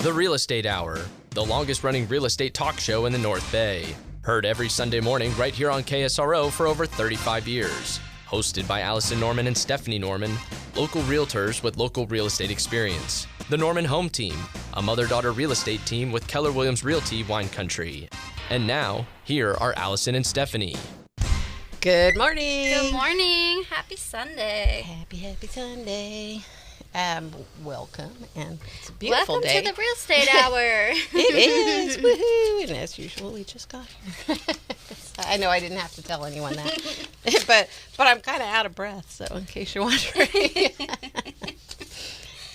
The Real Estate Hour, the longest-running real estate talk show in the North Bay. Heard every Sunday morning right here on KSRO for over 35 years. Hosted by Allison Norman and Stephanie Norman, local realtors with local real estate experience. The Norman Home Team, a mother-daughter real estate team with Keller Williams Realty Wine Country. And now, here are Allison and Stephanie. Good morning. Good morning. Happy Sunday. Happy Sunday. Welcome, and it's a beautiful Welcome day. to the Real Estate Hour. It is, woohoo! And as usual, we just got here. I know I didn't have to tell anyone that, but I'm kind of out of breath, so in case you're wondering.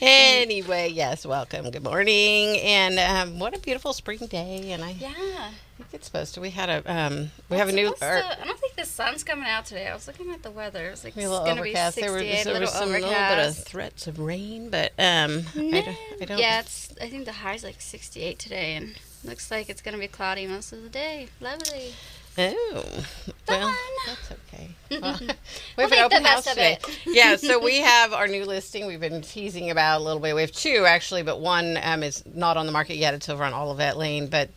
Anyway, yes, welcome. Good morning, and what a beautiful spring day. And I think it's supposed to. We had a we have a new. I don't think the sun's coming out today. I was looking at the weather. It was like A little overcast. There was a little bit of threats of rain, but I don't. Yeah, I think the high's like 68 today, and looks like it's gonna be cloudy most of the day. Lovely. Oh, well, that's okay. Well, we have We'll an open make the house best of today. it. Yeah, so we have our new listing we've been teasing about a little bit. We have two, actually, but one is not on the market yet. It's over on Olivet Lane, but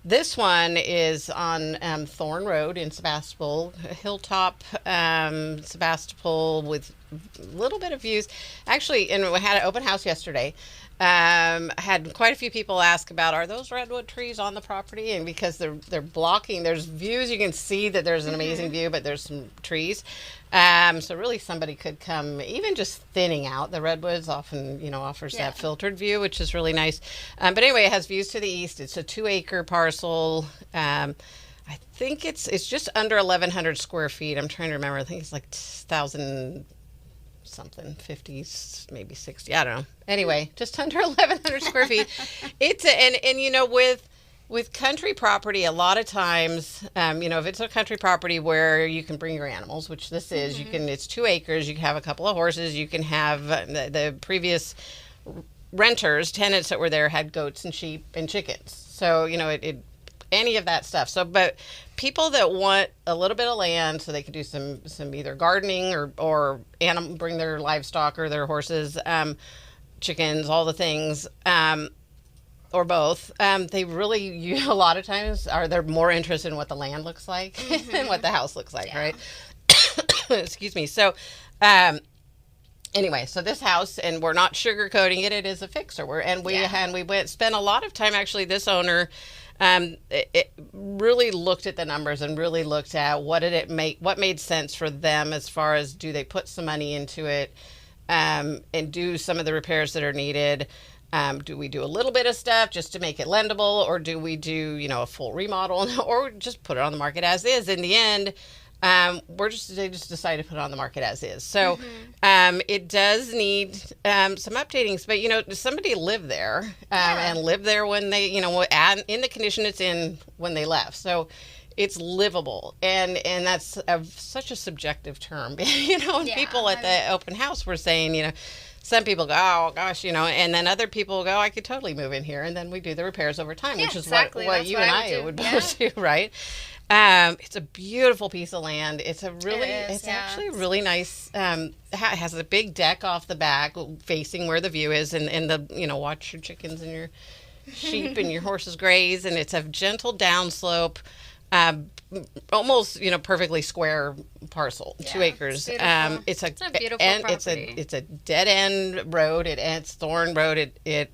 this one is on Thorn Road in Sebastopol, Hilltop, Sebastopol, with a little bit of views. Actually, and we had an open house yesterday. Had quite a few people ask about, are those redwood trees on the property? And because they're blocking, there's views, you can see that there's an amazing view, but there's some trees. So really somebody could come, even just thinning out the redwoods often, offers that filtered view, which is really nice. But anyway, it has views to the east. It's a 2-acre parcel. I think it's just under 1,100 square feet. I'm trying to remember. I think it's like 1,000 something, 50, maybe 60, I don't know. Anyway, just under 1,100 square feet. It's with country property, a lot of times, if it's a country property where you can bring your animals, which this is, it's 2 acres, you can have a couple of horses, you can have the previous renters, tenants that were there had goats and sheep and chickens. So, any of that stuff. So, but people that want a little bit of land so they can do some either gardening or bring their livestock or their horses, chickens, all the things, or both. They really, a lot of times they're more interested in what the land looks like than what the house looks like, right? Excuse me. So, anyway, so this house, and we're not sugarcoating it. It is a fixer. We spent a lot of time. Actually, this owner, it really looked at the numbers and really looked at what made sense for them as far as, do they put some money into it, and do some of the repairs that are needed. Do we do a little bit of stuff just to make it lendable, or do we do, a full remodel, or just put it on the market as is? In the end, they just decided to put it on the market as is. So, it does need, some updatings, but, somebody lived there, and lived there when they, and in the condition it's in when they left. So it's livable. And that's such a subjective term, and people at the open house were saying, some people go, oh gosh, and then other people go, I could totally move in here. And then we do the repairs over time, which is what you and I would both do, right? It's a beautiful piece of land. It's actually really nice. It has a big deck off the back facing where the view is, and watch your chickens and your sheep and your horses graze. And it's a gentle downslope, almost, perfectly square parcel, 2 acres. It's a beautiful property. It's a dead end road. It's Thorn Road. There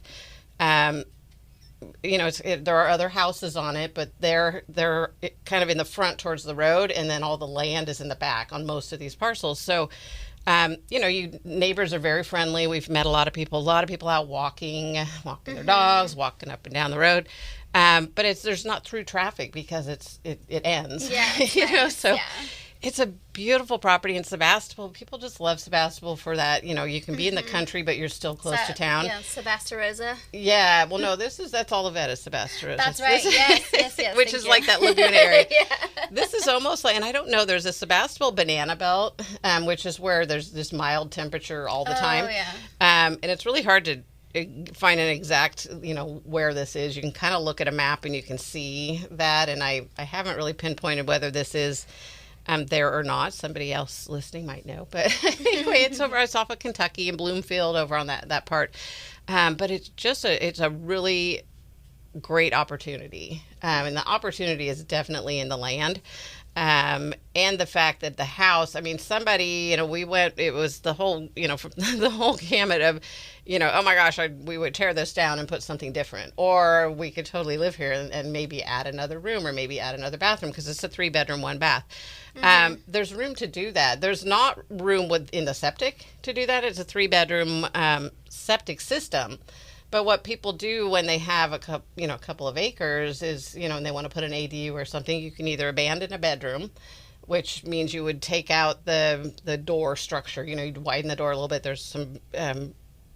are other houses on it, but they're kind of in the front towards the road, and then all the land is in the back on most of these parcels. So, you neighbors are very friendly. We've met a lot of people out walking their dogs, walking up and down the road. But there's not through traffic because it ends. Yeah, so. Yeah. It's a beautiful property in Sebastopol. People just love Sebastopol for that. You can be in the country, but you're still close to town. Yeah, Sebastarosa. Yeah, well, no, that's Olivet is Sebastarosa. That's right, yes. Which is like that lagoon area. Yeah. This is almost like, and I don't know, there's a Sebastopol banana belt, which is where there's this mild temperature all the time. Oh, yeah. And it's really hard to find an exact, where this is. You can kind of look at a map and you can see that, and I haven't really pinpointed whether this is there or not. Somebody else listening might know. But anyway, it's off of Kentucky and Bloomfield over on that part. But it's a really great opportunity. And the opportunity is definitely in the land. And the fact that the house, I mean, somebody, it was the whole, from the whole gamut of, oh my gosh, we would tear this down and put something different. Or we could totally live here and maybe add another room or maybe add another bathroom because it's a 3-bedroom, 1 bath. There's room to do that. There's not room within the septic to do that. It's a 3-bedroom septic system. But what people do when they have a couple of acres is, and they want to put an ADU or something, you can either abandon a bedroom, which means you would take out the door structure. You'd widen the door a little bit. There's some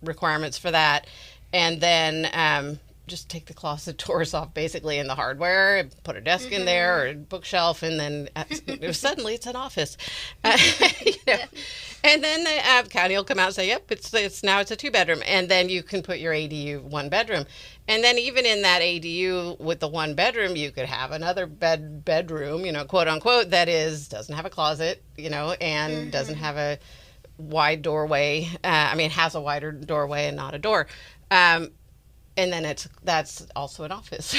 requirements for that. And then just take the closet doors off basically in the hardware, put a desk in there or a bookshelf, and then suddenly it's an office. And then the county will come out and say, yep, it's now it's a 2-bedroom. And then you can put your ADU 1-bedroom. And then even in that ADU with the 1-bedroom, you could have another bedroom, quote unquote, that doesn't have a closet, and doesn't have a wide doorway. It has a wider doorway and not a door. And then that's also an office,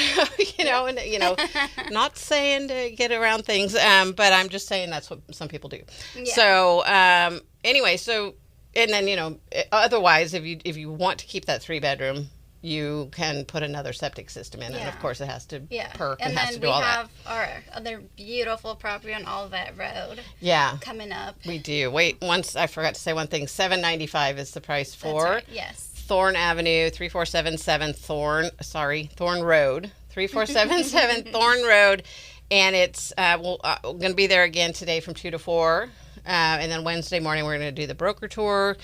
not saying to get around things, but I'm just saying that's what some people do. Yeah. So anyway, and then, otherwise, if you want to keep that 3-bedroom, you can put another septic system in, and of course it has to perk and has to do all that. And then we have our other beautiful property on Olivet Road. Yeah, coming up. We do. Wait, once I forgot to say one thing. $795 is the price for. That's right. Yes. Thorn Avenue, 3477 Thorn Road, 3477 Thorn Road, and it's we're going to be there again today from 2 to 4, and then Wednesday morning we're going to do the broker tour,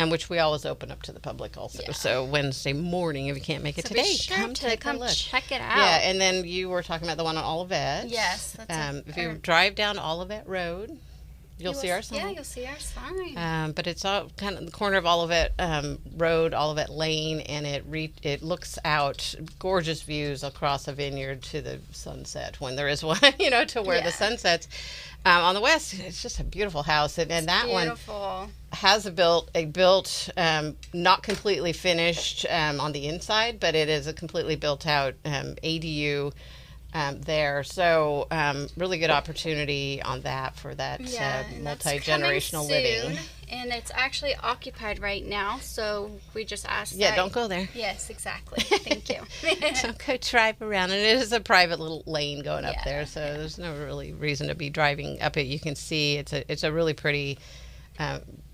which we always open up to the public also. Yeah. So Wednesday morning, if you can't make it today, be sure come check it out. Yeah, and then you were talking about the one on Olivet. Yes, if you drive down Olivet Road. You'll see our sign. Yeah, you'll see our sign. But it's all kind of the corner of Olivet Road, Olivet Lane, and it looks out, gorgeous views across a vineyard to the sunset when there is one, to where the sun sets. On the west, it's just a beautiful house, and that beautiful. One has a built, not completely finished on the inside, but it is a completely built out ADU. There. So really good opportunity on that for that multi-generational living. And it's actually occupied right now, so we just asked don't go there. Yes, exactly. Thank you. Don't go drive around. And it is a private little lane going up there, so there's no really reason to be driving up it. You can see it's a really pretty,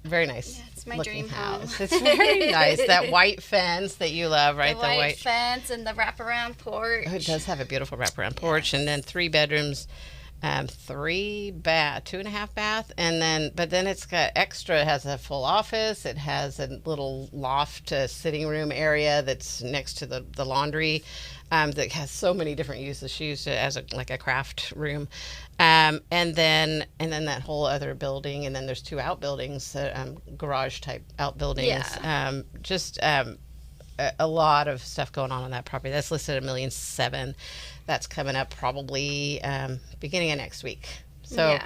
very nice. Yeah, it's my dream house. It's very nice. That white fence that you love, right? The white fence and the wraparound porch. Oh, it does have a beautiful wraparound porch, and then 3 bedrooms, 2.5 bath, but then it's got extra. It has a full office. It has a little loft sitting room area that's next to the laundry. That has so many different uses. She used it as a craft room, and then that whole other building, and then there's 2 outbuildings, garage type outbuildings. Yeah. A lot of stuff going on that property. That's listed at $1.7 million. That's coming up probably beginning of next week. So,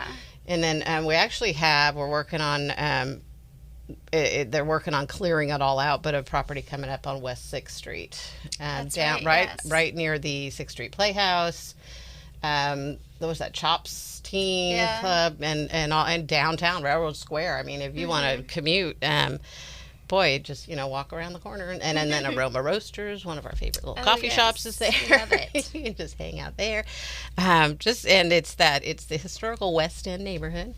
and then we actually we're working on. They're working on clearing it all out, but a property coming up on West 6th Street, right near the 6th Street Playhouse. There was that Chops Teen Club and downtown Railroad Square. I mean, if you want to commute, just walk around the corner, and then Aroma Roasters, one of our favorite little coffee shops, is there. Love it. You can just hang out there. And it's the historical West End neighborhood.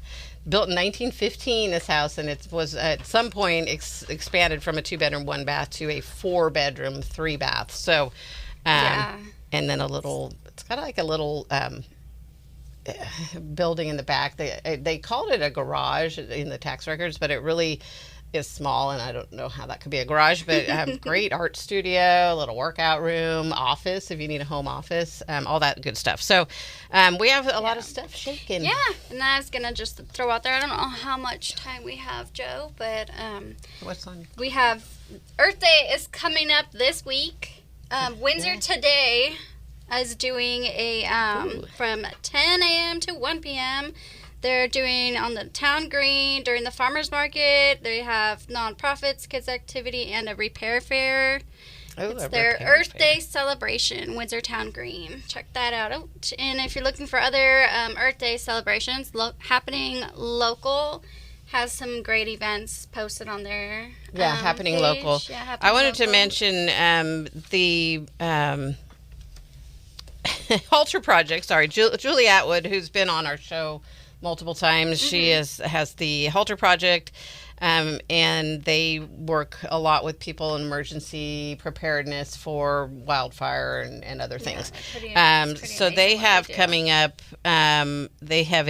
Built in 1915, this house, and it was at some point expanded from a 2-bedroom, 1 bath to a 4-bedroom, 3 bath. So, and then it's got like a little building in the back. They called it a garage in the tax records, but it really is small, and I don't know how that could be a garage, but great art studio, a little workout room, office if you need a home office, all that good stuff. So we have a lot of stuff shaking. Yeah, and I was going to just throw out there, I don't know how much time we have, Joe, but what's on? We have Earth Day is coming up this week. Windsor Today is doing a from 10 a.m. to 1 p.m. They're doing on the town green during the farmers market. They have nonprofits, kids activity, and a repair fair. Oh, It's their Earth Day celebration, Windsor Town Green. Check that out. And if you're looking for other Earth Day celebrations happening local, has some great events posted on their happening page. local. Yeah, happening I wanted to local. mention the Halter Project. Sorry, Julie Atwood, who's been on our show multiple times. She has the Halter Project. And they work a lot with people in emergency preparedness for wildfire and other things. So they have coming up, they have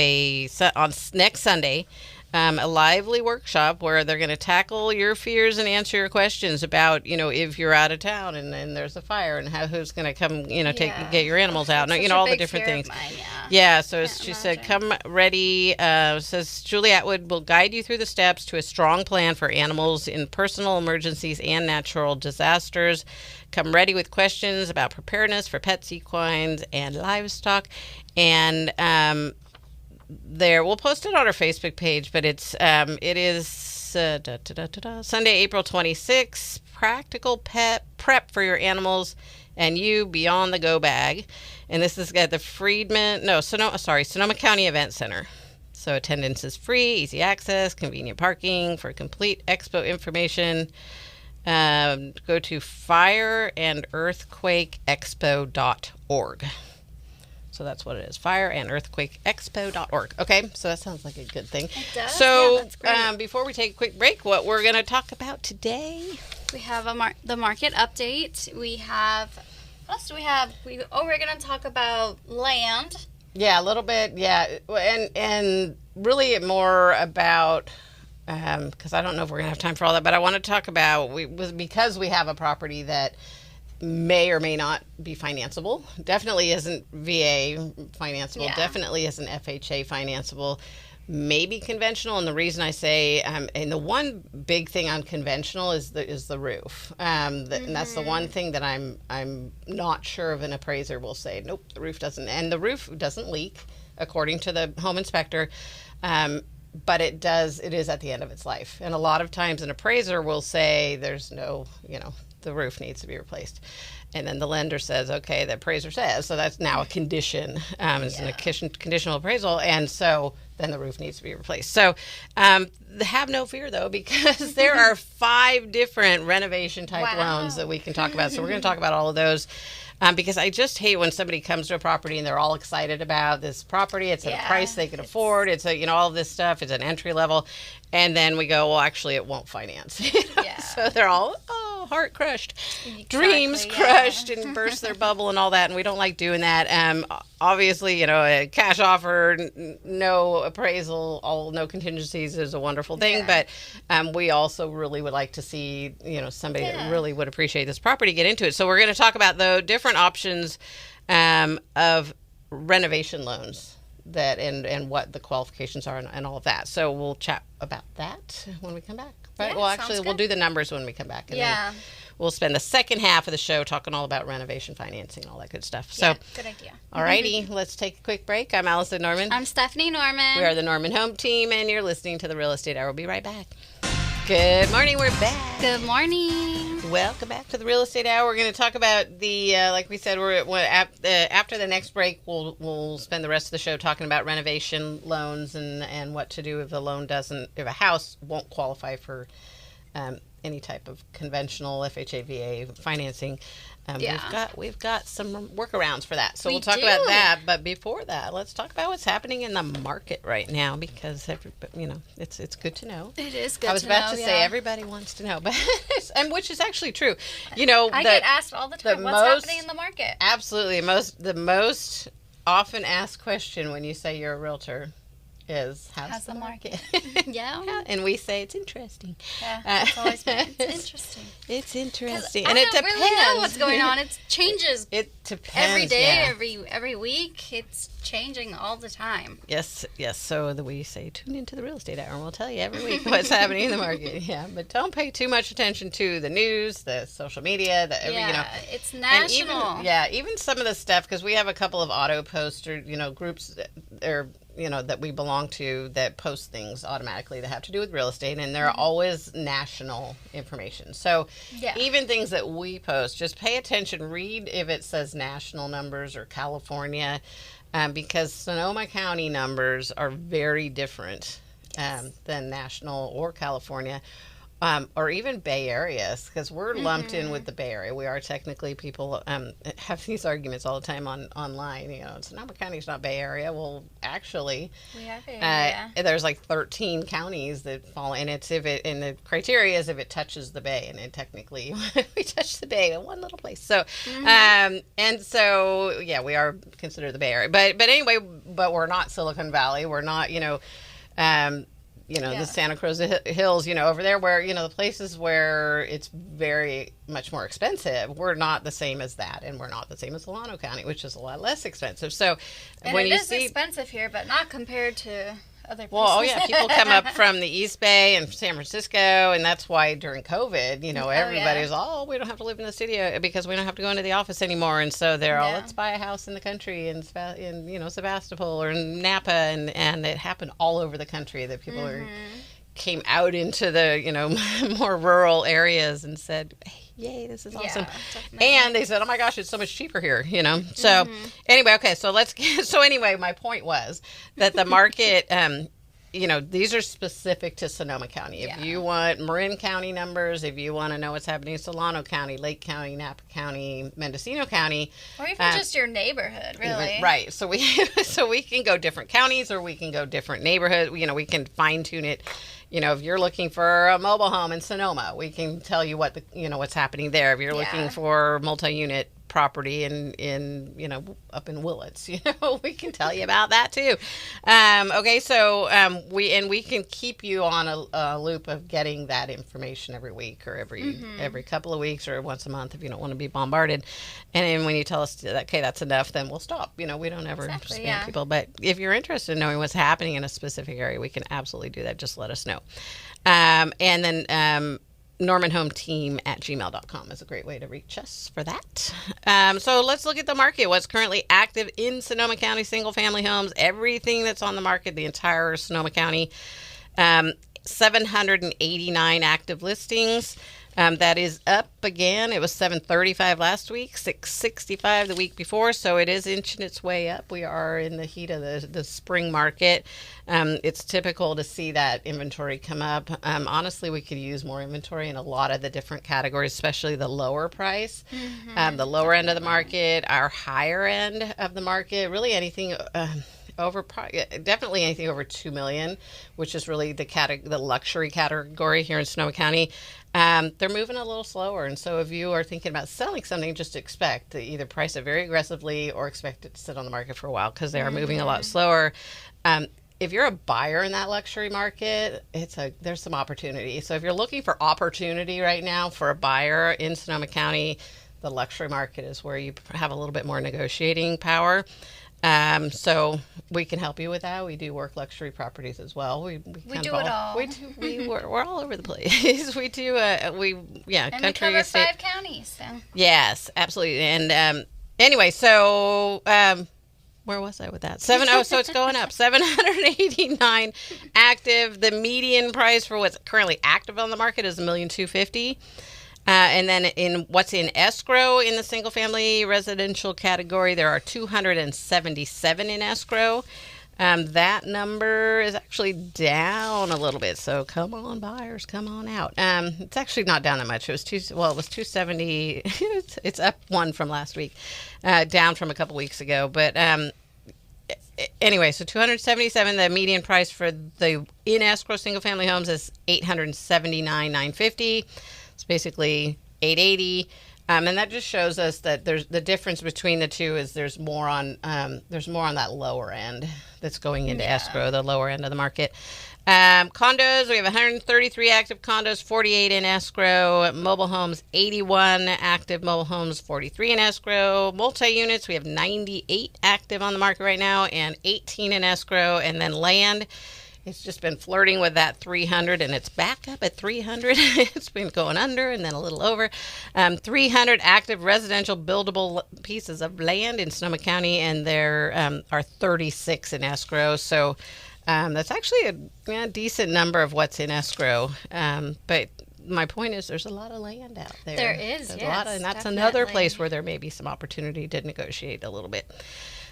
on next Sunday, a lively workshop where they're going to tackle your fears and answer your questions about, if you're out of town and there's a fire and who's going to come, get your animals out, and all the different things. So she said, come ready. Says Julie Atwood will guide you through the steps to a strong plan for animals in personal emergencies and natural disasters. Come ready with questions about preparedness for pets, equines, and livestock. And we'll post it on our Facebook page, but it is Sunday, April 26th. Practical pet prep for your animals and you beyond the go bag. And this is at the Sonoma County Event Center. So attendance is free, easy access, convenient parking. For complete expo information, go to fireandearthquakeexpo.org. So that's what it is, fireandearthquakeexpo.org. Okay, so that sounds like a good thing. It does. So that's great. Before we take a quick break, what we're going to talk about today? We have the market update. We have, what else do we have? We're going to talk about land. Yeah, a little bit, yeah. And really more about, because I don't know if we're going to have time for all that, but I want to talk about, because we have a property that may or may not be financeable. Definitely isn't VA financeable. Yeah. Definitely isn't FHA financeable. Maybe conventional. And the reason I say, and the one big thing on conventional is the roof. And that's the one thing that I'm not sure of an appraiser will say, nope, the roof doesn't. And the roof doesn't leak, according to the home inspector. But it is at the end of its life. And a lot of times an appraiser will say there's no, the roof needs to be replaced. And then the lender says, okay, the appraiser says, so that's now a condition. It's a conditional appraisal. And so then the roof needs to be replaced. So have no fear, though, because there are 5 different renovation type loans that we can talk about. So we're going to talk about all of those. Because I just hate when somebody comes to a property and they're all excited about this property. It's at a price they can afford. It's all of this stuff. It's an entry level. And then we go, well, actually, it won't finance. So they're all, heart crushed, dreams crushed, and burst their bubble and all that. And we don't like doing that. Obviously, a cash offer, no appraisal, no contingencies is a wonderful thing. But we also really would like to see, somebody that really would appreciate this property get into it. So we're going to talk about the different options of renovation loans and what the qualifications are and all of that. So we'll chat about that when we come back. Right? Well, actually, we'll do the numbers when we come back. And then we'll spend the second half of the show talking all about renovation financing and all that good stuff. So, good idea. All righty, let's take a quick break. I'm Allison Norman. I'm Stephanie Norman. We are the Norman Home Team, and you're listening to the Real Estate Hour. We'll be right back. Good morning. We're back. Good morning. Welcome back to the Real Estate Hour. We're going to talk about the, like we said, after the next break, we'll spend the rest of the show talking about renovation loans and what to do if a house won't qualify for any type of conventional FHA, VA financing. We've got some workarounds for that. So we'll talk about that. But before that, let's talk about what's happening in the market right now, because it's good to know. It is good to know. I was about to say everybody wants to know, but and which is actually true. I get asked all the time, what's happening in the market? Absolutely. The most often asked question when you say you're a realtor is, how's the market? Yeah. And we say it's interesting. Yeah, it's always been. It's interesting. It's interesting. And it depends. I don't really know what's going on. It changes. It depends. Every day, every week, it's changing all the time. Yes. So we say, tune into the Real Estate Hour, and we'll tell you every week what's happening in the market. Yeah, but don't pay too much attention to the news, the social media, it's national. Even some of the stuff, because we have a couple of auto posts or groups that are that we belong to that post things automatically that have to do with real estate, and they're always national information. So even things that we post, just pay attention, read if it says national numbers or California, because Sonoma County numbers are very different than national or California. Or even Bay Areas, because we're lumped in with the Bay Area. We are technically, people have these arguments all the time online. Sonoma County's not Bay Area. Well, actually, we have Bay Area. There's like 13 counties that fall in it. And the criteria is if it touches the Bay, and it technically we touch the Bay in one little place. So, and so we are considered the Bay Area. But anyway, but we're not Silicon Valley. We're not, the Santa Cruz Hills, over there where, the places where it's very much more expensive, we're not the same as that. And we're not the same as Solano County, which is a lot less expensive. So when it you is expensive here, but not compared to other places. Well, people come up from the East Bay and San Francisco, and that's why during COVID, everybody's, we don't have to live in the city because we don't have to go into the office anymore. And so they're all, let's buy a house in the country in Sebastopol or in Napa, and it happened all over the country that people came out into the more rural areas and said, hey, yay, this is awesome. And they said, oh my gosh, it's so much cheaper here, So anyway, okay, so my point was that the market, these are specific to Sonoma County. If you want Marin County numbers, if you want to know what's happening in Solano County, Lake County, Napa County, Mendocino County. Or even just your neighborhood, really. Right. So we can go different counties, or we can go different neighborhoods. We can fine tune it. If you're looking for a mobile home in Sonoma, we can tell you what's happening there. If you're looking for multi-unit property in up in Willits, we can tell you about that too. Okay, so we can keep you on a loop of getting that information every week or every couple of weeks or once a month if you don't want to be bombarded. And then when you tell us okay, that's enough, then we'll stop. We don't ever spam people. But if you're interested in knowing what's happening in a specific area, we can absolutely do that. Just let us know. And then normanhometeam@gmail.com is a great way to reach us for that. So let's look at the market. What's currently active in Sonoma County, single-family homes, everything that's on the market, the entire Sonoma County. 789 active listings. That is up again. It was 735 last week, 665 the week before, so it is inching its way up. We are in the heat of the spring market. It's typical to see that inventory come up. Honestly, we could use more inventory in a lot of the different categories, especially the lower price, the lower end of the market, our higher end of the market, really anything definitely anything over $2 million, which is really the luxury category here in Sonoma County. They're moving a little slower, and so if you are thinking about selling something, just expect to either price it very aggressively or expect it to sit on the market for a while because they are moving a lot slower. If you're a buyer in that luxury market, there's some opportunity. So if you're looking for opportunity right now for a buyer in Sonoma County, the luxury market is where you have a little bit more negotiating power. So we can help you with that. We do work luxury properties as well. We do it all. We're all over the place. We do. And country, we cover state. 5 counties. So. Yes, absolutely. And anyway, so where was I with that? So it's going up. 789 active. The median price for what's currently active on the market is $1,250,000. And then in what's in escrow in the single-family residential category, there are 277 in escrow. That number is actually down a little bit. So come on, buyers, come on out. It's actually not down that much. It was 270. It's up one from last week, down from a couple weeks ago. But anyway, so 277. The median price for the in escrow single-family homes is $879,950. It's basically $880, and that just shows us that there's the difference between the two is there's more on that lower end that's going into escrow, the lower end of the market. Condos, we have 133 active condos, 48 in escrow. Mobile homes, 81 active mobile homes, 43 in escrow. Multi-units, we have 98 active on the market right now and 18 in escrow. And then land, It's just been flirting with that 300, and it's back up at 300. It's been going under and then a little over. 300 active residential buildable pieces of land in Sonoma County, and there are 36 in escrow. So that's actually a decent number of what's in escrow. But my point is, there's a lot of land out there. There is, There's yes, a lot and that's definitely. another place where there may be some opportunity to negotiate a little bit.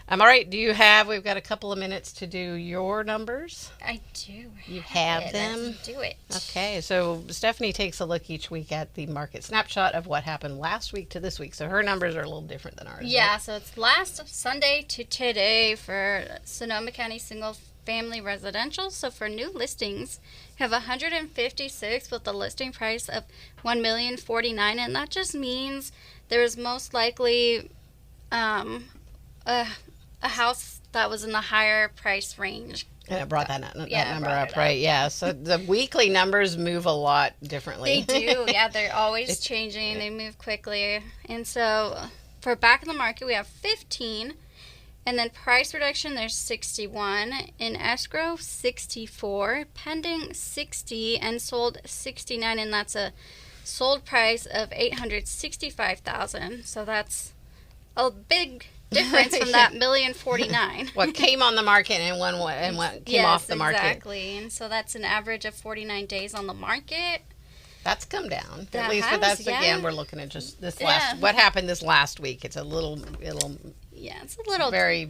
All right, we've got a couple of minutes to do your numbers. I do. You have it. them? Let's do it. Okay, so Stephanie takes a look each week at the market snapshot of what happened last week to this week. So her numbers are a little different than ours. Yeah, right? so it's last Sunday to today for Sonoma County single family residential. So for new listings, you have 156 with a listing price of $1,049,000, and that just means there is most likely a house that was in the higher price range. And it brought that number brought up, it right? Yeah, so the weekly numbers move a lot differently. They do, yeah. They're always changing. They move quickly. And so for back in the market, we have 15. And then price reduction, there's 61. In escrow, 64. Pending, 60. And sold, 69. And that's a sold price of $865,000. So that's a big difference from that $1,049,000. What came on the market and what came off the market. Exactly. And so that's an average of 49 days on the market. That's come down. That At least, but has, that's yeah. again, we're looking at just this Yeah. what happened this last week. It's a little Yeah, it's a little very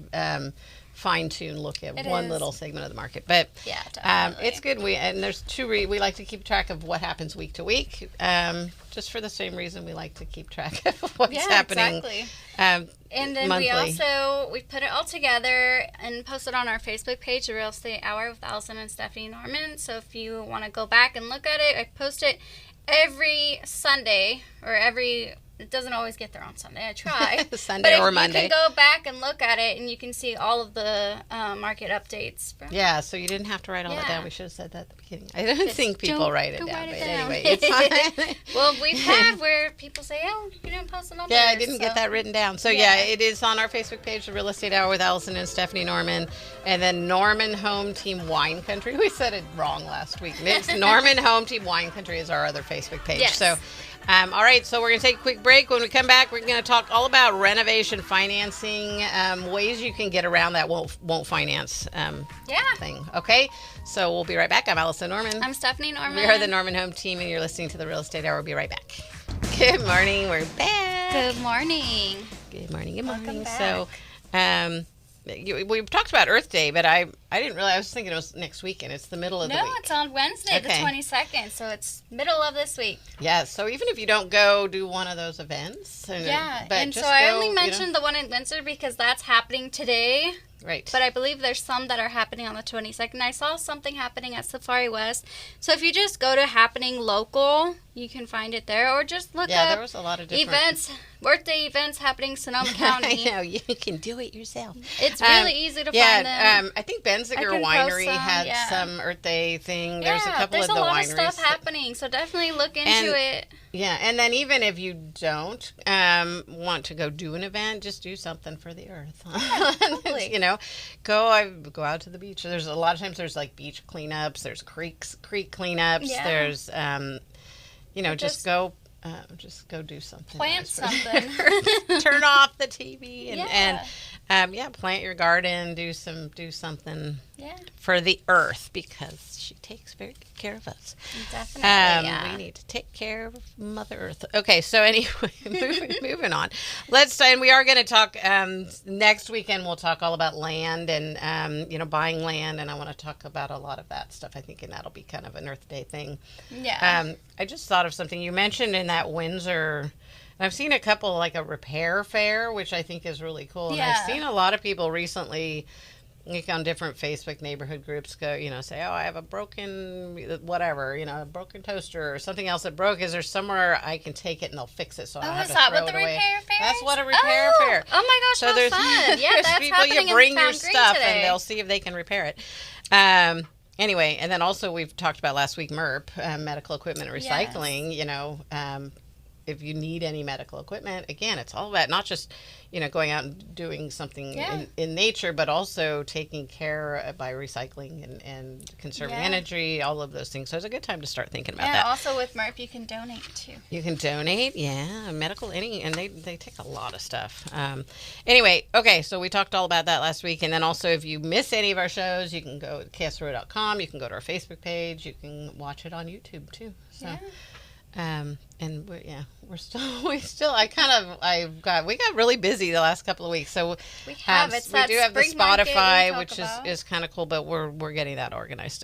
fine-tuned look at It one is. little segment of the market. But Yeah, definitely. it's good. There's we like to keep track of what happens week to week, just for the same reason we like to keep track of what's happening. Exactly. And then monthly. we put it all together and posted on our Facebook page, The Real Estate Hour with Allison and Stephanie Norman. So if you want to go back and look at it, I post it every Sunday it doesn't always get there on Sunday. I try. Sunday or Monday. You can go back and look at it, and you can see all of the market updates. Yeah, so you didn't have to write all that Yeah. down. We should have said that at the beginning. I don't think people don't- write it don't down. write it But down. anyway, it's fine. Well, we've had where people say, "Oh, you didn't post it on Yeah, I there," didn't get that written down. So Yeah. it is on our Facebook page, The Real Estate Hour with Allison and Stephanie Norman. And then Norman Home Team Wine Country. We said it wrong last week. It's Norman Home Team Wine Country is our other Facebook page. Yes. So, all right, so we're going to take a quick break. When we come back, we're going to talk all about renovation financing, ways you can get around that won't finance thing. Okay, so we'll be right back. I'm Allison Norman. I'm Stephanie Norman. We are the Norman Home Team, and you're listening to The Real Estate Hour. We'll be right back. Good morning. We're back. Good morning. Good morning. Good Welcome morning. back. So, we talked about Earth Day, but I didn't realize. I was thinking it was next weekend. It's the middle of the No, week. it's on Wednesday, the Okay. 22nd, so it's middle of this week. Yeah. So even if you don't go do one of those events, Yeah, but and just so I go, only you know, mentioned the one in Windsor because that's happening today. right. But I believe there's some that are happening on the 22nd. I saw something happening at Safari West. So if you just go to Happening Local, you can find it there. Or just look there up was a lot of different events, birthday events happening Sonoma County. I know you can do it yourself. It's really easy to find them. I think Benziger I can post Winery some, had yeah. some Earth Day thing. There's a couple there's of the a lot wineries. of stuff that- happening. So definitely look into And- it. Yeah, and then even if you don't want to go do an event, just do something for the earth. totally. You know, go out to the beach. There's a lot of times there's like beach cleanups, there's creek cleanups. Yeah. There's just go do something. Plant nice for the something. earth. Turn off the TV Yeah. and plant your garden. Do something Yeah, for the earth because she takes very good care of us. definitely. We need to take care of Mother Earth. Okay, so anyway, moving on. And we are going to talk next weekend. We'll talk all about land and buying land, and I want to talk about a lot of that stuff. I think, and that'll be kind of an Earth Day thing. Yeah. I just thought of something you mentioned in that Windsor. I've seen a couple like a repair fair, which I think is really cool. And I've Yeah. seen a lot of people recently, like on different Facebook neighborhood groups, go, say, oh, I have a broken whatever, a broken toaster or something else that broke. Is there somewhere I can take it and they'll fix it so I don't have is to that throw what it the away? repair fair That's is? what a repair fair. Oh my gosh, So how there's fun. Yeah, there's that's people happening you bring in your Town Green stuff today. and they'll see if they can repair it. Anyway, and then also we've talked about last week MERP, medical equipment recycling. if you need any medical equipment, again, it's all about not just, going out and doing something in nature, but also taking care by recycling and conserving energy, all of those things. So it's a good time to start thinking about that. Also with MERP, you can donate too. You can donate, medical, and they take a lot of stuff. Anyway, okay, so we talked all about that last week. And then also, if you miss any of our shows, you can go to ksro.com. You can go to our Facebook page. You can watch it on YouTube too. So. And we got really busy the last couple of weeks. So we do have the Spotify, which is kind of cool, but we're getting that organized.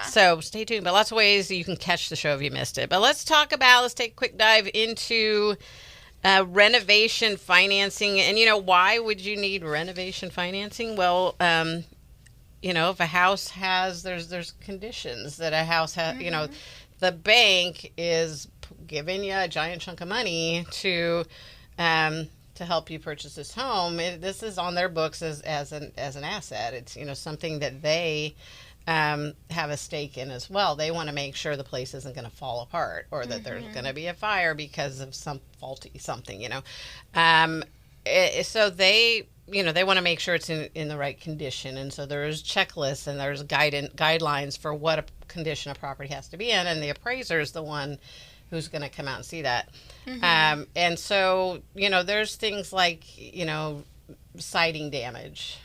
So stay tuned. But lots of ways you can catch the show if you missed it. But let's take a quick dive into renovation financing. And why would you need renovation financing? Well, if a house has there's conditions that a house has. The bank is giving you a giant chunk of money to help you purchase this home. This is on their books as an asset. It's something that they have a stake in as well. They want to make sure the place isn't going to fall apart or that there's going to be a fire because of some faulty something. So they want to make sure it's in the right condition. And so there's checklists and there's guidelines for what a condition a property has to be in. And the appraiser is the one who's going to come out and see that. And so, there's things like, siding damage,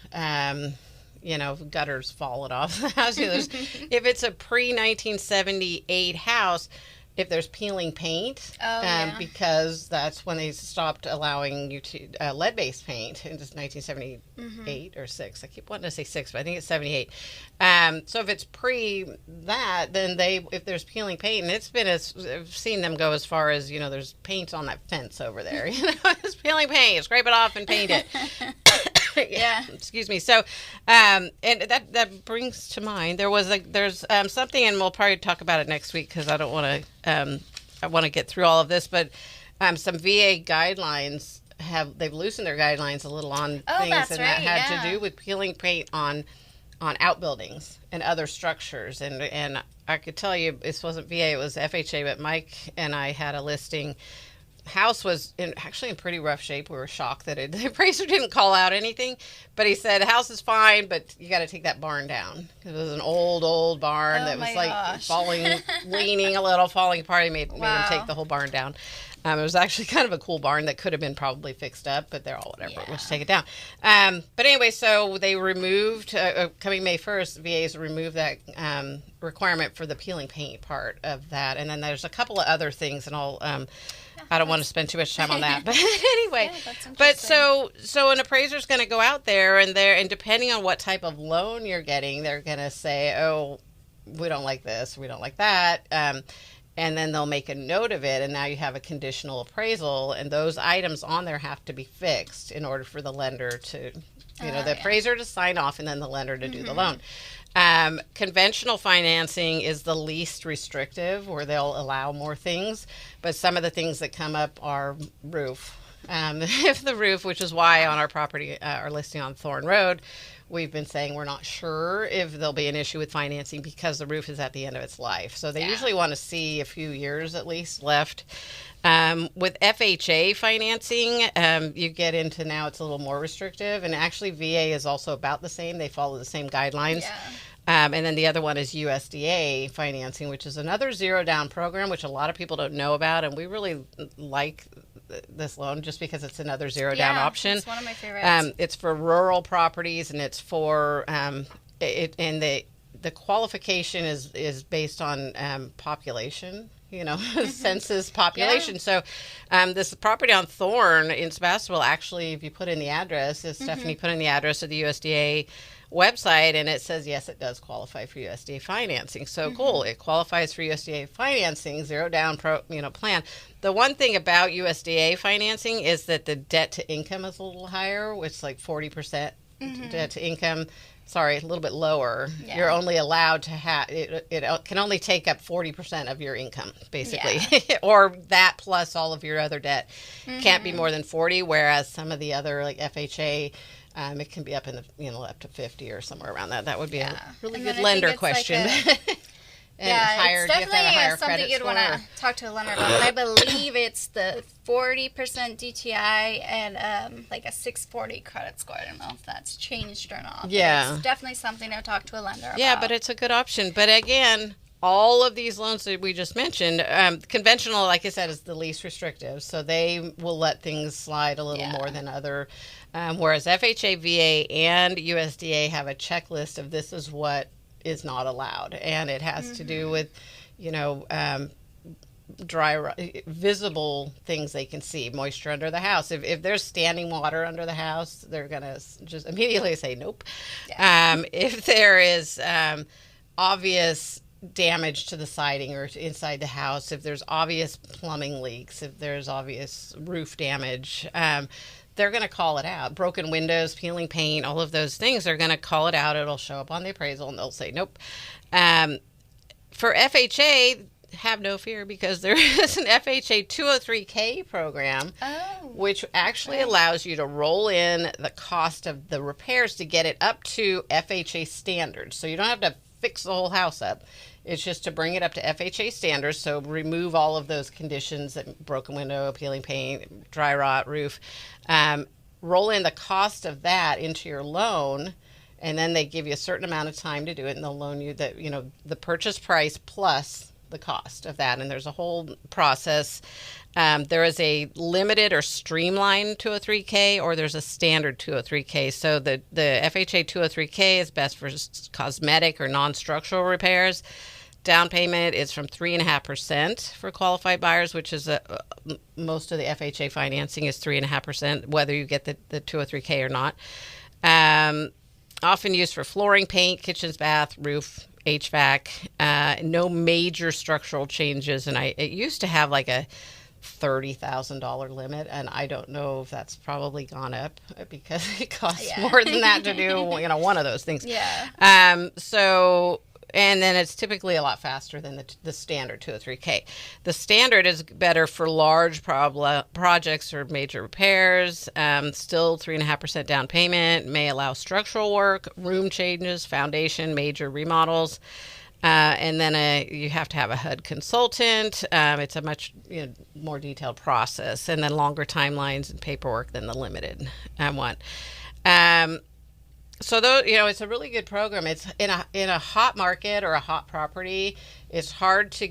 gutters falling off the house. If it's a pre-1978 house, if there's peeling paint, because that's when they stopped allowing you to lead-based paint in just 1978 or 6. I keep wanting to say 6, but I think it's 78. So if it's pre that, then if there's peeling paint, and I've seen them go as far as, there's paint on that fence over there. It's peeling paint, scrape it off and paint it. Excuse me. So, and that brings to mind there's something, and we'll probably talk about it next week because I don't want to. I want to get through all of this, but some VA guidelines they've loosened their guidelines a little on things, and that had to do with peeling paint on outbuildings and other structures, and I could tell you this wasn't VA, it was FHA, but Mike and I had a listing. House was actually in pretty rough shape. We were shocked that the appraiser didn't call out anything, but he said, house is fine, but you got to take that barn down. It was an old barn that was leaning a little, falling apart. He made him take the whole barn down. It was actually kind of a cool barn that could have been probably fixed up, but they're all whatever. Let's take it down. But anyway, so they removed, coming May 1st, VA's removed that requirement for the peeling paint part of that. And then there's a couple of other things, and I don't want to spend too much time on that, but anyway. But so an appraiser's going to go out there, and depending on what type of loan you're getting, they're going to say, oh, we don't like this, we don't like that, and then they'll make a note of it, and now you have a conditional appraisal, and those items on there have to be fixed in order for the lender to, the appraiser to sign off, and then the lender to do the loan. Conventional financing is the least restrictive, where they'll allow more things, but some of the things that come up are roof. If the roof, which is why on our property, our listing on Thorn Road, we've been saying we're not sure if there'll be an issue with financing because the roof is at the end of its life. So they usually want to see a few years at least left. With FHA financing, you get into now it's a little more restrictive, and actually VA is also about the same. They follow the same guidelines. And then the other one is USDA financing, which is another zero down program, which a lot of people don't know about, and we really like this loan just because it's another zero down option. It's one of my favorites. It's for rural properties, and it's for the qualification is based on population. Census population. So this property on Thorn in Sebastopol, actually, if you put in the address, Stephanie put in the address of the USDA website, and it says, yes, it does qualify for USDA financing. So cool. It qualifies for USDA financing, zero down plan. The one thing about USDA financing is that the debt to income is a little higher, which is like 40% debt to income. Sorry, a little bit lower. You're only allowed to have it can only take up 40% of your income, basically, or that plus all of your other debt. Can't be more than 40. Whereas some of the other like FHA, it can be up in the up to 50 or somewhere around that. That would be a really good lender question. And higher, it's definitely do you have to have a higher something credit you'd want to talk to a lender about. I believe it's the 40% DTI and like a 640 credit score. I don't know if that's changed or not. Yeah. It's definitely something to talk to a lender about. Yeah, but it's a good option. But again, all of these loans that we just mentioned, conventional, like I said, is the least restrictive. So they will let things slide a little more than other. Whereas FHA, VA, and USDA have a checklist of this is what is not allowed. And it has to do with, visible things they can see, moisture under the house. If there's standing water under the house, they're going to just immediately say nope. Yeah. If there is obvious damage to the siding or inside the house, if there's obvious plumbing leaks, if there's obvious roof damage, they're going to call it out. Broken windows, peeling paint, all of those things, they're going to call it out. It'll show up on the appraisal and they'll say nope. For FHA, have no fear, because there is an FHA 203K program, which actually allows you to roll in the cost of the repairs to get it up to FHA standards. So you don't have to fix the whole house up. It's just to bring it up to FHA standards. So remove all of those conditions, that broken window, peeling paint, dry rot, roof. Roll in the cost of that into your loan, and then they give you a certain amount of time to do it, and they'll loan you the purchase price plus the cost of that. And there's a whole process. There is a limited or streamlined 203K, or there's a standard 203K. So the FHA 203K is best for cosmetic or non-structural repairs. Down payment is from 3.5% for qualified buyers, which is most of the FHA financing is 3.5%, whether you get the 203K or not. Often used for flooring, paint, kitchens, bath, roof, HVAC. No major structural changes, and it used to have like a $30,000 limit, and I don't know if that's probably gone up because it costs more than that to do one of those things. And then it's typically a lot faster than the standard 203K. The standard is better for large projects or major repairs. Still 3.5% down payment, may allow structural work, room changes, foundation, major remodels. And then you have to have a HUD consultant. It's a much more detailed process, and then longer timelines and paperwork than the limited one. So though, it's a really good program. It's in a hot market or a hot property. It's hard to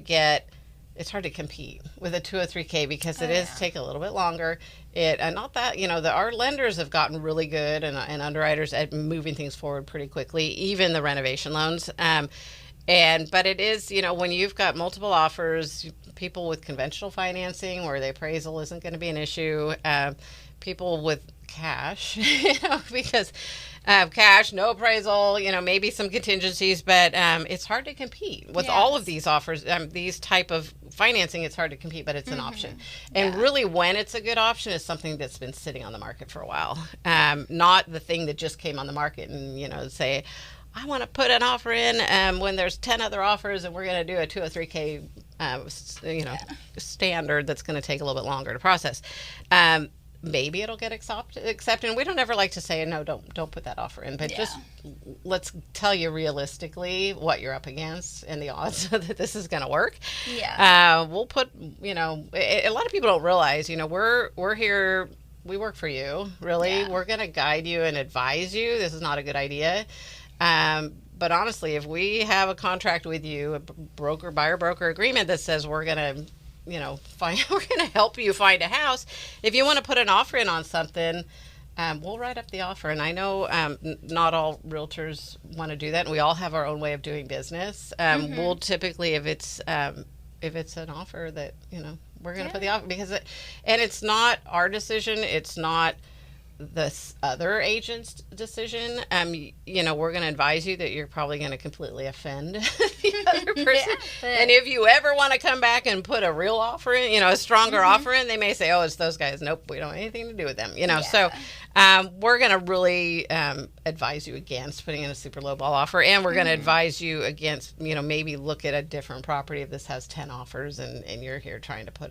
compete with a 203K because it is take a little bit longer. Not that, our lenders have gotten really good and underwriters at moving things forward pretty quickly, even the renovation loans. But it is, when you've got multiple offers, people with conventional financing where the appraisal isn't going to be an issue, people with cash, because cash, no appraisal, maybe some contingencies, but it's hard to compete with all of these offers. These type of financing, it's hard to compete, but it's an option. And really, when it's a good option, is something that's been sitting on the market for a while, not the thing that just came on the market and say, I want to put an offer in when there's 10 other offers, and we're going to do a 203K standard that's going to take a little bit longer to process. Maybe it'll get accepted. And we don't ever like to say, no, don't put that offer in. But just let's tell you realistically what you're up against and the odds that this is going to work. Yeah. We'll put, a lot of people don't realize, we're here. We work for you, really. Yeah. We're going to guide you and advise you. This is not a good idea. But honestly, if we have a contract with you, a buyer-broker agreement that says we're going to we're going to help you find a house. If you want to put an offer in on something, we'll write up the offer. And I know not all realtors want to do that, and we all have our own way of doing business. We'll typically, if it's an offer that we're going to put the offer, because it's not our decision. It's not the other agent's decision. We're going to advise you that you're probably going to completely offend the other person. And if you ever want to come back and put a real offer in, a stronger offer in, they may say, oh, it's those guys. Nope, we don't have anything to do with them. So we're going to really advise you against putting in a super low ball offer, and we're going to advise you against, maybe look at a different property if this has 10 offers and you're here trying to put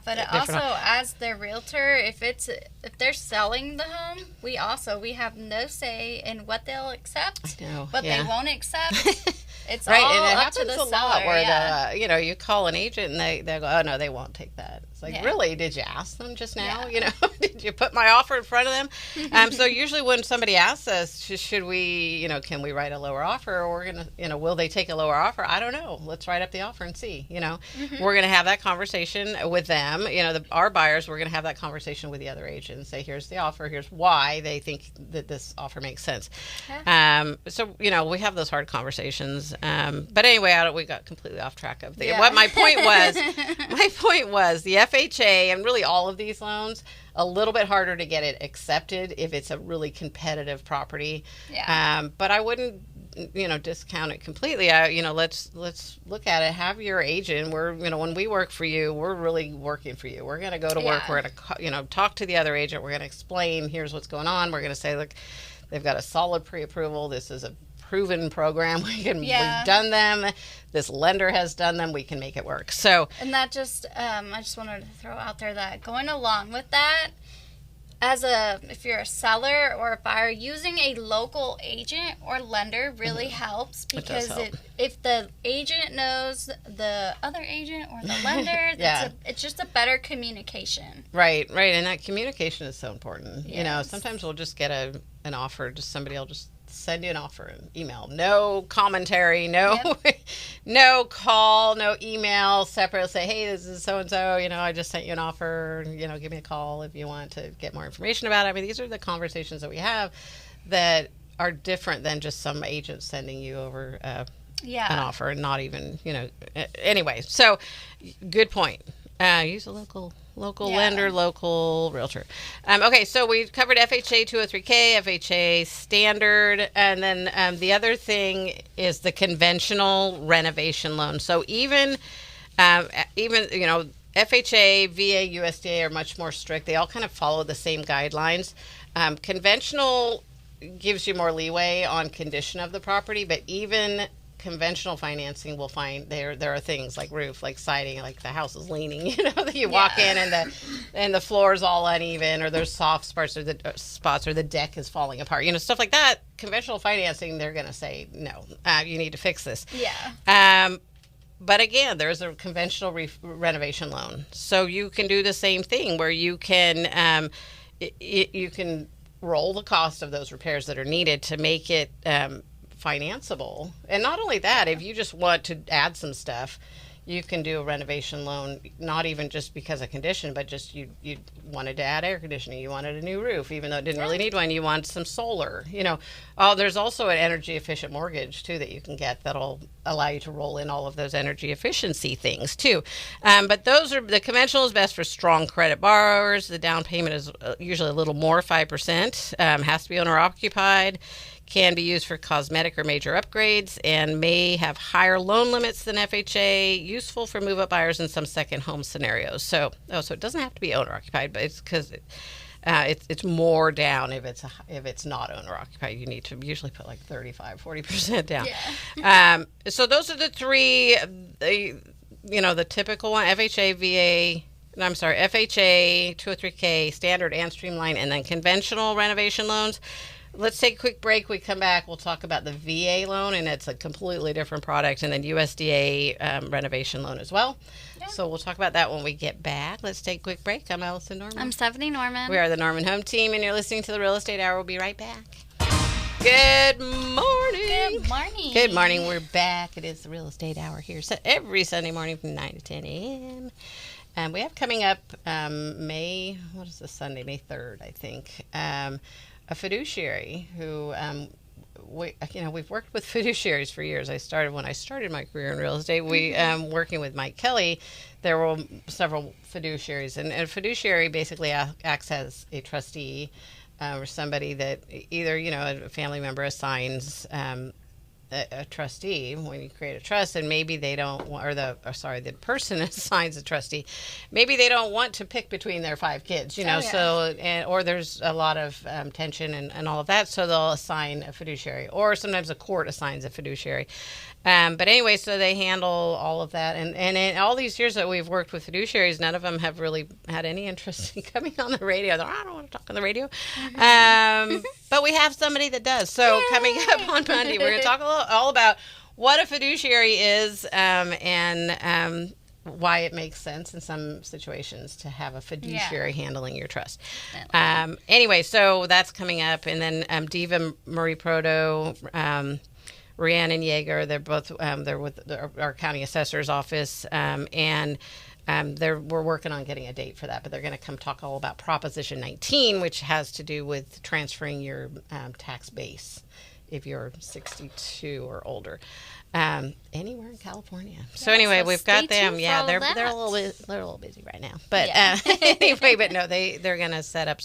but also as their realtor, if they're selling the home, we have no say in what they'll accept, what they won't accept. It's right, all and it up happens to the a lot seller, where the you call an agent and they go, oh no, they won't take that. It's like, really? Did you ask them just now? Did you put my offer in front of them? So usually when somebody asks us, should we, can we write a lower offer, or we're gonna, will they take a lower offer? I don't know. Let's write up the offer and see. We're gonna have that conversation with them. Our buyers, we're gonna have that conversation with the other agents. Say, here's the offer. Here's why they think that this offer makes sense. So we have those hard conversations. But anyway, we got completely off track of what my point was. My point was the FHA, and really all of these loans, a little bit harder to get it accepted if it's a really competitive property. But I wouldn't discount it completely. Let's look at it. Have your agent. When we work for you, we're really working for you. We're going to go to work. We're going to talk to the other agent. We're going to explain, here's what's going on. We're going to say, look, they've got a solid pre-approval. This is a proven program. We've done them. This lender has done them. We can make it work. So, and that just, I just wanted to throw out there that going along with that, if you're a seller or a buyer, using a local agent or lender really helps, because if the agent knows the other agent or the lender, it's just a better communication. Right. And that communication is so important. Yes. Sometimes we'll just get an offer, just somebody will just send you an offer, an email, no commentary, no call, no email separate. Say, hey, this is so-and-so, I just sent you an offer, give me a call if you want to get more information about it. I mean, these are the conversations that we have that are different than just some agent sending you over an offer, and not even, anyway. So good point. Use a local lender, local realtor. Okay, so we covered FHA 203K, FHA standard, and then the other thing is the conventional renovation loan. So even FHA, VA, USDA are much more strict. They all kind of follow the same guidelines. Conventional gives you more leeway on condition of the property, but even conventional financing will find there are things like roof, like siding, like the house is leaning, that you walk in and the floor is all uneven, or there's soft spots, or the deck is falling apart, stuff like that. Conventional financing, they're going to say, no, you need to fix this. But again, there's a conventional renovation loan. So you can do the same thing where you can roll the cost of those repairs that are needed to make it financeable. And not only that, if you just want to add some stuff, you can do a renovation loan, not even just because of condition, but just you wanted to add air conditioning, you wanted a new roof, even though it didn't really need one, you want some solar, there's also an energy efficient mortgage too that you can get that'll allow you to roll in all of those energy efficiency things too. But the conventional is best for strong credit borrowers. The down payment is usually a little more, 5%, has to be owner occupied, can be used for cosmetic or major upgrades, and may have higher loan limits than FHA, useful for move-up buyers in some second home scenarios. So it doesn't have to be owner-occupied, but it's because it's more down if it's not owner-occupied. You need to usually put like 35-40% down. So those are the three, the typical one, FHA, FHA, 203K, standard and streamline, and then conventional renovation loans. Let's take a quick break. We come back, we'll talk about the VA loan, and it's a completely different product, and then USDA renovation loan as well. So we'll talk about that when we get back. Let's take a quick break. I'm Allison Norman. I'm Stephanie Norman. We are the Norman Home Team, and you're listening to the Real Estate Hour. We'll be right back. Good morning. Good morning. Good morning. We're back. It is the Real Estate Hour here every Sunday morning from 9 to 10 a.m. We have coming up May 3rd, I think. A fiduciary who we've worked with fiduciaries for years. When I started my career in real estate, we working with Mike Kelly, there were several fiduciaries, and a fiduciary basically acts as a trustee or somebody that either a family member assigns a trustee when you create a trust, and maybe they don't, the person assigns a trustee. Maybe they don't want to pick between their 5 kids, or there's a lot of tension and all of that, so they'll assign a fiduciary, or sometimes a court assigns a fiduciary. But anyway, so they handle all of that, and in all these years that we've worked with fiduciaries, none of them have really had any interest in coming on the radio. I don't want to talk on the radio, but we have somebody that does. So coming up on Monday, we're going to talk all about what a fiduciary is, and why it makes sense in some situations to have a fiduciary handling your trust. Anyway, so that's coming up. And then Diva Marie Proto, Rhiannon Yeager, they're both they're with our county assessor's office, and we're working on getting a date for that, but they're going to come talk all about Proposition 19, which has to do with transferring your tax base if you're 62 or older, anywhere in California. So anyway, so we've got them. Yeah, they're a little busy right now, but anyway, but no, they're going to set up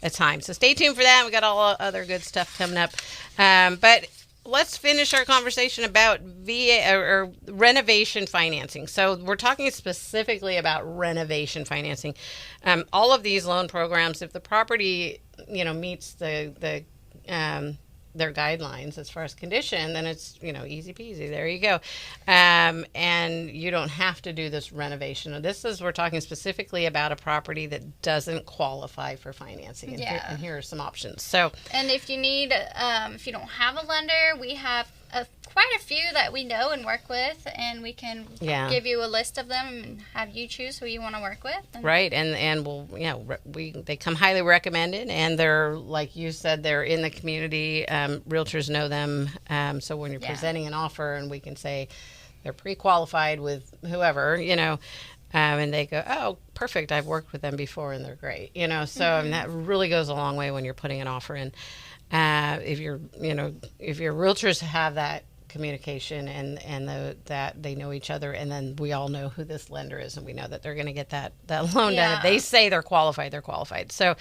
a time. So stay tuned for that. We got all other good stuff coming up, but let's finish our conversation about VA or renovation financing. So we're talking specifically about renovation financing. All of these loan programs, if the property, meets their guidelines as far as condition, then it's, easy peasy. There you go. And you don't have to do this renovation. We're talking specifically about a property that doesn't qualify for financing. And here are some options. So, and if you need, if you don't have a lender, we have quite a few that we know and work with, and we can give you a list of them and have you choose who you want to work with. Right, and they come highly recommended, and they're, like you said, they're in the community. Realtors know them, so when you're presenting an offer, and we can say they're pre-qualified with whoever, and they go, oh, perfect, I've worked with them before, and they're great, so and that really goes a long way when you're putting an offer in. If your realtors have that communication and that they know each other, and then we all know who this lender is, and we know that they're going to get that loan done. If they say they're qualified, they're qualified. So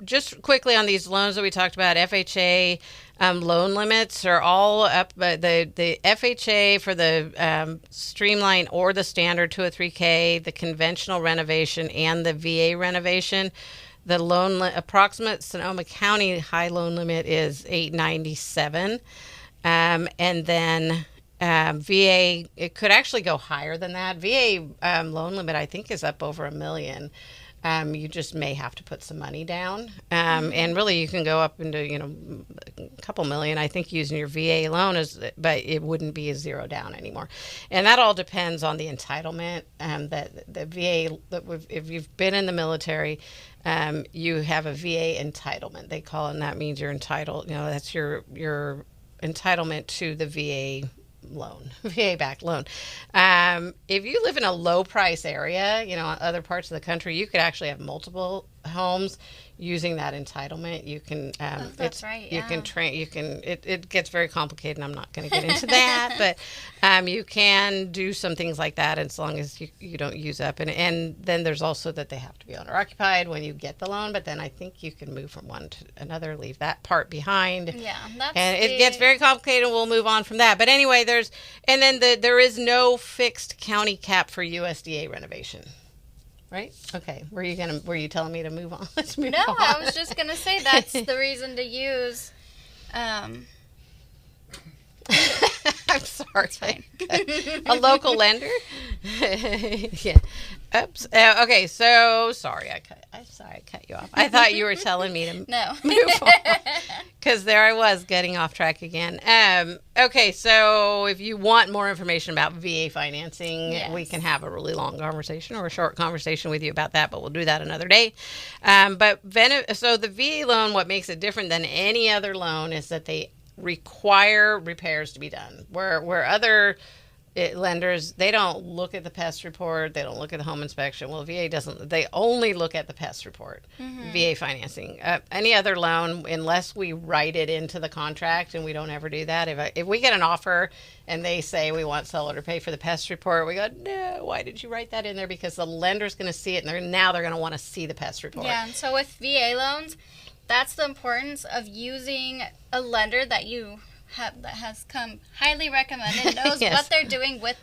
just quickly on these loans that we talked about, FHA loan limits are all up. The FHA for the streamline or the standard 203K, the conventional renovation, and the VA renovation, the approximate Sonoma County high loan limit is $897, and then VA, it could actually go higher than that. VA loan limit, I think, is up over $1 million. You just may have to put some money down, and really you can go up into a couple million, I think, using your VA loan, but it wouldn't be a zero down anymore. And that all depends on the entitlement. That the VA, if you've been in the military, you have a VA entitlement, they call it, and that means you're entitled. That's your entitlement to the VA loan, VA-backed loan. If you live in a low-price area, other parts of the country, you could actually have multiple homes using that entitlement. You can, that's right. Yeah. You can train. You can. It gets very complicated, and I'm not going to get into that. But you can do some things like that as long as you don't use up. And then there's also that they have to be owner occupied when you get the loan. But then I think you can move from one to another, leave that part behind. Yeah, it gets very complicated. We'll move on from that. But anyway, there is no fixed county cap for USDA renovation. Right? Okay. Were you telling me to move on? Let's move on. I was just going to say that's the reason to use. I'm sorry. A local lender? Yeah. Oops. Okay. So sorry. I cut you off. I thought you were telling me to move on. Because there I was getting off track again. Okay. So if you want more information about VA financing, we can have a really long conversation or a short conversation with you about that, but we'll do that another day. So the VA loan, what makes it different than any other loan is that they require repairs to be done. Where other lenders, they don't look at the pest report, they don't look at the home inspection. Well, VA doesn't. They only look at the pest report. VA financing. Any other loan, unless we write it into the contract, and we don't ever do that. If we get an offer and they say we want seller to pay for the pest report, we go, no, why did you write that in there? Because the lender's going to see it, and they're going to want to see the pest report. Yeah, and so with VA loans, that's the importance of using a lender that has come highly recommended, knows what they're doing with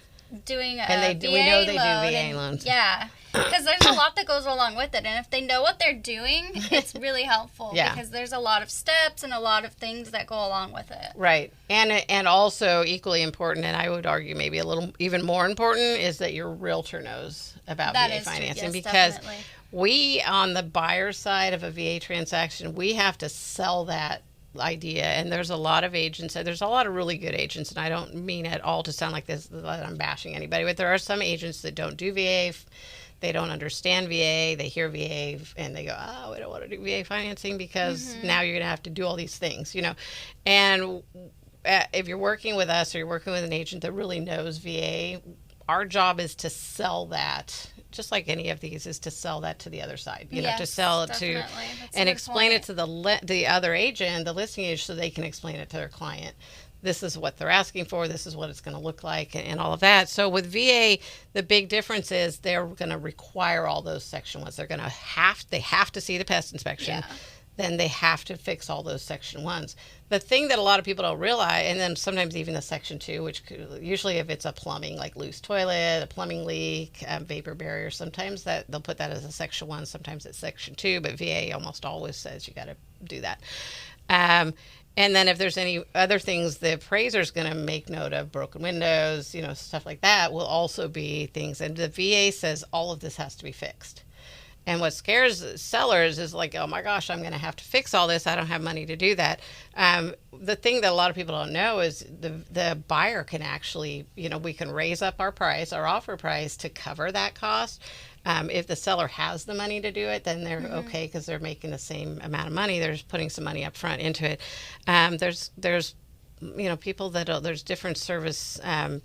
doing a VA we know they loan. Do VA loans. Yeah, because there's a lot that goes along with it, and if they know what they're doing, it's really helpful. Because there's a lot of steps and a lot of things that go along with it. Right, and also equally important, and I would argue maybe a little even more important, is that your realtor knows about VA financing. Yes, because definitely. we, on the buyer side of a VA transaction, we have to sell that idea. And there's a lot of agents, and there's a lot of really good agents, and I don't mean at all to sound like this that I'm bashing anybody, but there are some agents that don't do VA. They don't understand VA. They hear VA and they go, oh, we don't want to do VA financing because now you're going to have to do all these things, And if you're working with us or you're working with an agent that really knows VA, our job is to sell that, just like any of these, is to sell that to the other side. To sell it to and explain it to the other agent, the listing agent, so they can explain it to their client. This is what they're asking for. This is what it's going to look like, and all of that. So with VA, the big difference is they're going to require all those Section 1s. They have to see the pest inspection. Yeah. Then they have to fix all those Section 1s. The thing that a lot of people don't realize, and then sometimes even the Section 2, which usually if it's a plumbing, like loose toilet, a plumbing leak, vapor barrier, sometimes that they'll put that as a Section 1, sometimes it's Section 2, but VA almost always says you got to do that. And then if there's any other things, the appraiser's going to make note of, broken windows, stuff like that will also be things. And the VA says all of this has to be fixed. And what scares sellers is like, oh my gosh, I'm going to have to fix all this. I don't have money to do that. The thing that a lot of people don't know is the buyer can actually, we can raise up our offer price to cover that cost. If the seller has the money to do it, then they're okay because they're making the same amount of money. They're just putting some money up front into it. There's people there's different service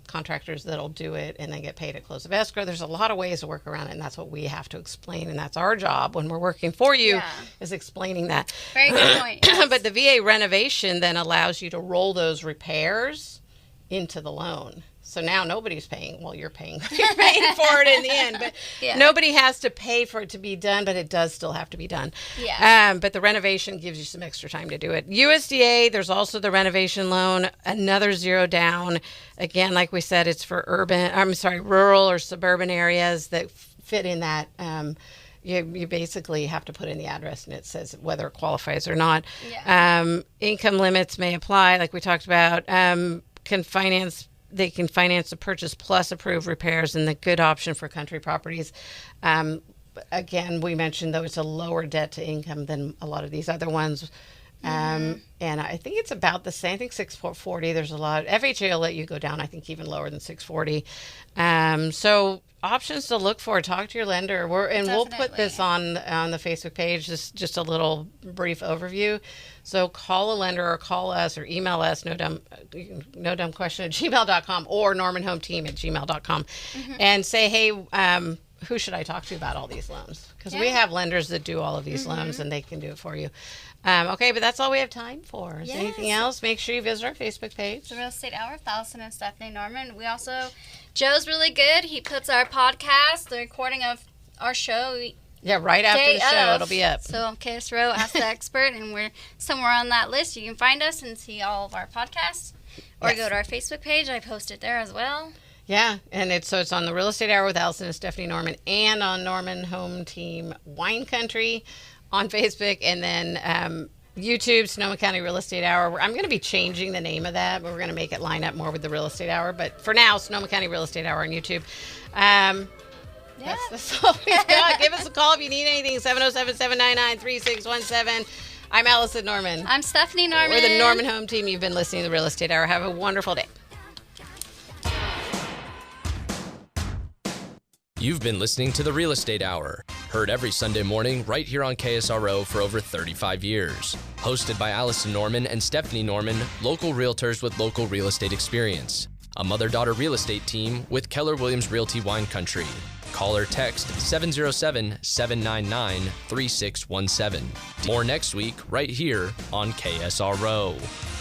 contractors that'll do it and then get paid at close of escrow. There's a lot of ways to work around it, and that's what we have to explain, and that's our job when we're working for you, is explaining that. Very good point. Yes. But the VA renovation then allows you to roll those repairs into the loan. So now nobody's paying. Well, you're paying. You're paying for it in the end, but nobody has to pay for it to be done. But it does still have to be done. Yeah. But the renovation gives you some extra time to do it. USDA. There's also the renovation loan. Another 0 down. Again, like we said, it's for rural or suburban areas that fit in that. You basically have to put in the address, and it says whether it qualifies or not. Yeah. Income limits may apply, like we talked about. They can finance the purchase plus approved repairs, and the good option for country properties. Again, we mentioned, though, it's a lower debt to income than a lot of these other ones. And I think it's about the same. I think 640. There's a lot. FHA will let you go down, I think, even lower than 640. So options to look for. Talk to your lender. We'll put this on the Facebook page. Just a little brief overview. So call a lender or call us or email us, no dumb question at gmail.com or normanhometeam@gmail.com and say, hey, who should I talk to about all these loans? Because we have lenders that do all of these loans, and they can do it for you. Okay, but that's all we have time for. Is there anything else? Make sure you visit our Facebook page. The Real Estate Hour with Allison and Stephanie Norman. Joe's really good. He puts our podcast, the recording of our show, right after the show, it'll be up. So KSRO, Ask the Expert, and we're somewhere on that list. You can find us and see all of our podcasts, or go to our Facebook page. I post it there as well. Yeah, and it's on the Real Estate Hour with Allison and Stephanie Norman, and on Norman Home Team Wine Country on Facebook, and then YouTube, Sonoma County Real Estate Hour. I'm going to be changing the name of that, but we're going to make it line up more with the Real Estate Hour. But for now, Sonoma County Real Estate Hour on YouTube. That's all we've got. Give us a call if you need anything. 707-799-3617. I'm Allison Norman. I'm Stephanie Norman. We're the Norman Home Team. You've been listening to the Real Estate Hour. Have a wonderful day. You've been listening to the Real Estate Hour, heard every Sunday morning right here on KSRO for over 35 years. Hosted by Allison Norman and Stephanie Norman, local realtors with local real estate experience. A mother-daughter real estate team with Keller Williams Realty Wine Country. Call or text 707-799-3617. More next week right here on KSRO.